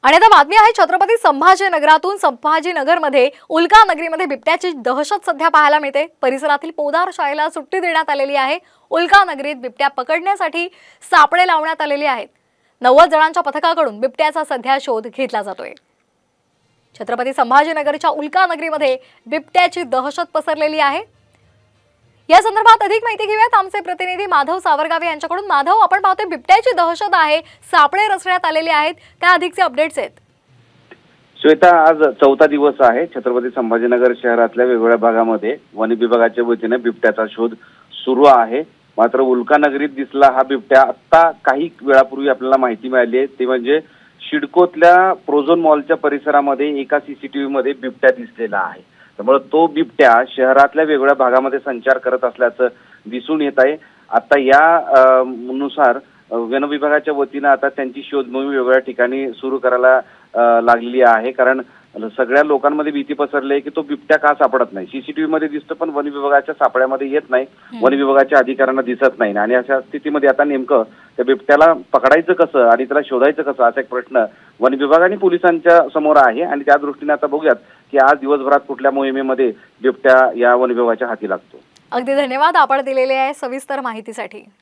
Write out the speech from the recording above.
आणि आता बातमी आहे छत्रपती संभाजीनगरातून। संभाजीनगरमध्ये उल्का नगरीमध्ये बिबट्याची दहशत सध्या पाहायला मिळते। परिसरातील पोदार शाळेला सुट्टी देण्यात आलेली आहे। उल्का नगरीत बिबट्या पकडण्यासाठी सापळे लावण्यात आलेले आहेत। 90 जणांच्या पथकाकडून बिबट्याचा सध्या शोध घेतला जातोय। छत्रपती संभाजीनगरच्या उल्का नगरीमध्ये बिबट्याची दहशत पसरलेली आहे। या संदर्भात अधिक माहिती घेऊयात आमचे प्रतिनिधी माधव सावरगावे यांच्याकडून। माधव, आपण पाहतोय बिबट्याची दहशत आहे, सापळे रचण्यात आलेले आहेत, काय अधिकचे अपडेट्स आहेत? श्वेता, आज चौथा दिवस आहे छत्रपती संभाजीनगर शहरातल्या वेगवेगळ्या भागामध्ये वन विभागाच्या वतीने बिबट्याचा शोध सुरू आहे। मात्र उल्का नगरीत दिसला हा बिबट्या आता काही वेळापूर्वी आपल्याला माहिती मिळाली आहे, ते म्हणजे सिडकोतल्या प्रोझोन मॉलच्या परिसरामध्ये एका सीसीटीव्ही मध्ये बिबट्या दिसलेला आहे। त्यामुळे तो बिबट्या शहरातल्या वेगवेगळ्या भागामध्ये संचार करत असल्याचं दिसून येत आहे। आता या नुसार वन विभागाच्या वतीने आता त्यांची शोध मोहीम वेगवेगळ्या ठिकाणी सुरू करायला लागलेली आहे, कारण सगळ्या लोकांमध्ये भीती पसरली आहे की तो बिबट्या का सापडत नाही। सीसीटीव्ही मध्ये दिसतो पण वन विभागाच्या सापळ्यामध्ये येत नाही, वन विभागाच्या अधिकाऱ्यांना दिसत नाही। आणि अशा स्थितीमध्ये आता नेमकं त्या बिबट्याला पकडायचं कसं आणि त्याला शोधायचं कसं असा एक प्रश्न वन विभाग आणि पोलिसांच्या समोर आहे। आणि त्या दृष्टीने आता बघूयात की आज दिवसभरात कुठल्या मोहिमेमध्ये बिबट्या या वन विभागाच्या हाती लागतो। अगदी धन्यवाद आपण दिलेले आहे सविस्तर माहितीसाठी।